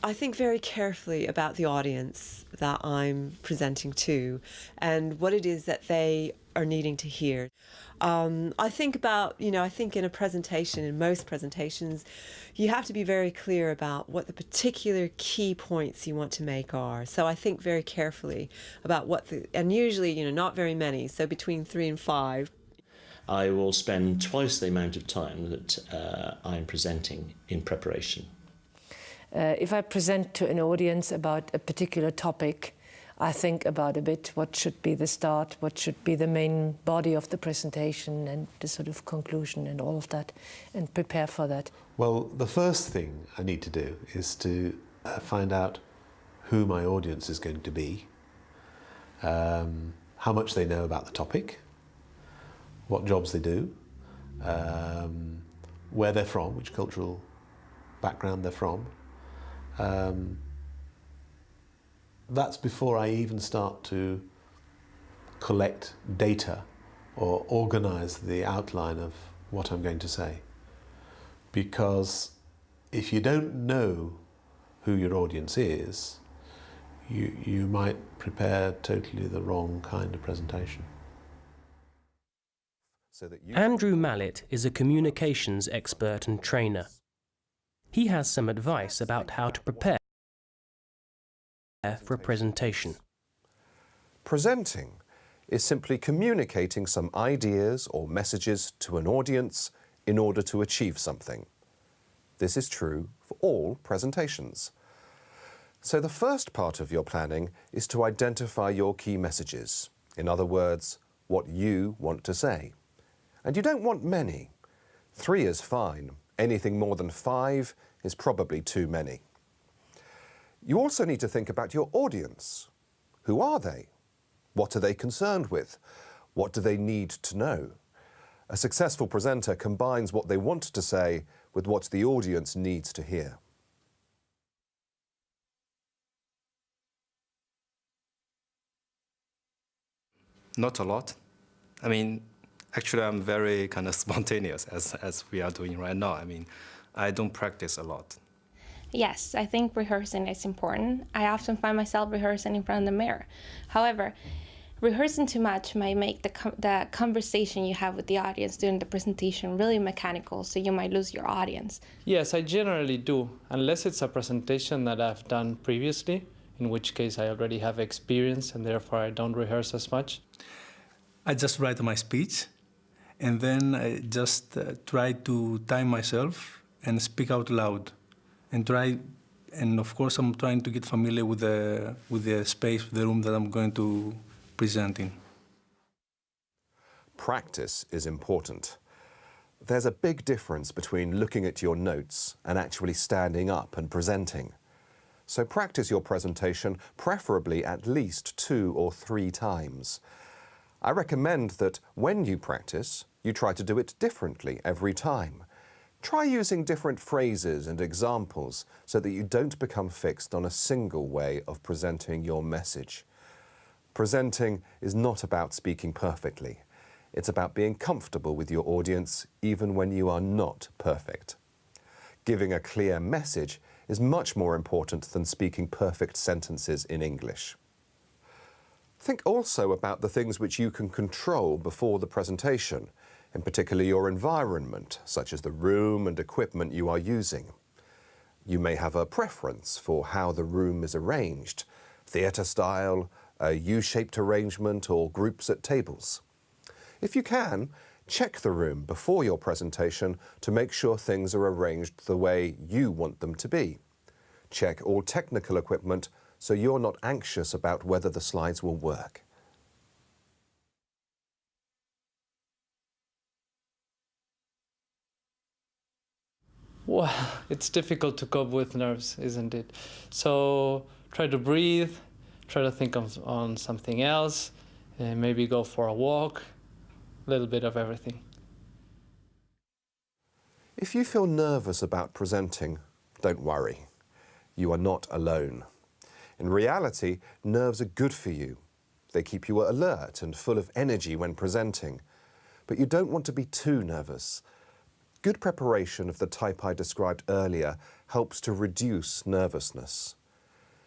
I think very carefully about the audience that I'm presenting to and what it is that they are needing to hear. I think about, I think in a presentation, in most presentations, you have to be very clear about what the particular key points you want to make are. So I think very carefully about and usually, not very many, so between 3 and 5. I will spend twice the amount of time that I'm presenting in preparation. If I present to an audience about a particular topic, I think about a bit what should be the start, what should be the main body of the presentation and the sort of conclusion and all of that, and prepare for that. Well, the first thing I need to do is to find out who my audience is going to be, how much they know about the topic, what jobs they do, where they're from, which cultural background they're from. That's before I even start to collect data or organize the outline of what I'm going to say. Because if you don't know who your audience is, you might prepare totally the wrong kind of presentation. Andrew Mallet is a communications expert and trainer. He has some advice about how to prepare for a presentation. Presenting is simply communicating some ideas or messages to an audience in order to achieve something. This is true for all presentations. So the first part of your planning is to identify your key messages. In other words, what you want to say. And you don't want many. 3 is fine. Anything more than 5 is probably too many. You also need to think about your audience. Who are they? What are they concerned with? What do they need to know? A successful presenter combines what they want to say with what the audience needs to hear. Not a lot. I mean, actually, I'm very kind of spontaneous, as we are doing right now. I mean, I don't practice a lot. Yes, I think rehearsing is important. I often find myself rehearsing in front of the mirror. However, rehearsing too much might make the conversation you have with the audience during the presentation really mechanical, so you might lose your audience. Yes, I generally do, unless it's a presentation that I've done previously, in which case I already have experience and therefore I don't rehearse as much. I just write my speech and then I just try to time myself and speak out loud. And of course I'm trying to get familiar with the space, the room that I'm going to present in. Practice is important. There's a big difference between looking at your notes and actually standing up and presenting. So practice your presentation, preferably at least 2 or 3 times. I recommend that when you practice, you try to do it differently every time. Try using different phrases and examples so that you don't become fixed on a single way of presenting your message. Presenting is not about speaking perfectly. It's about being comfortable with your audience even when you are not perfect. Giving a clear message is much more important than speaking perfect sentences in English. Think also about the things which you can control before the presentation, in particular your environment, such as the room and equipment you are using. You may have a preference for how the room is arranged, theatre style, a U-shaped arrangement or groups at tables. If you can, check the room before your presentation to make sure things are arranged the way you want them to be. Check all technical equipment so you're not anxious about whether the slides will work. Well, it's difficult to cope with nerves, isn't it? So try to breathe, try to think on something else, and maybe go for a walk, a little bit of everything. If you feel nervous about presenting, don't worry. You are not alone. In reality, nerves are good for you. They keep you alert and full of energy when presenting. But you don't want to be too nervous. Good preparation of the type I described earlier helps to reduce nervousness.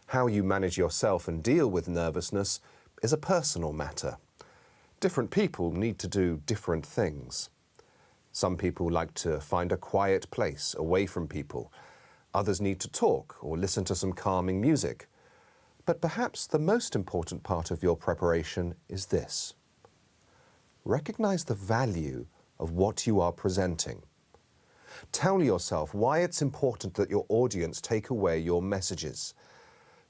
How you manage yourself and deal with nervousness is a personal matter. Different people need to do different things. Some people like to find a quiet place away from people. Others need to talk or listen to some calming music. But perhaps the most important part of your preparation is this. Recognize the value of what you are presenting. Tell yourself why it's important that your audience take away your messages.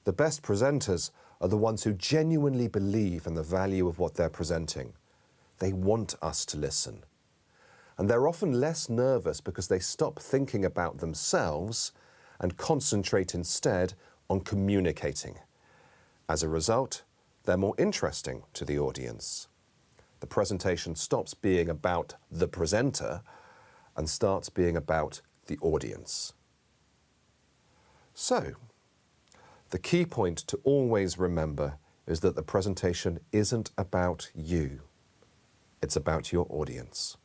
The best presenters are the ones who genuinely believe in the value of what they're presenting. They want us to listen. And they're often less nervous because they stop thinking about themselves and concentrate instead on communicating. As a result, they're more interesting to the audience. The presentation stops being about the presenter and starts being about the audience. So, the key point to always remember is that the presentation isn't about you. It's about your audience.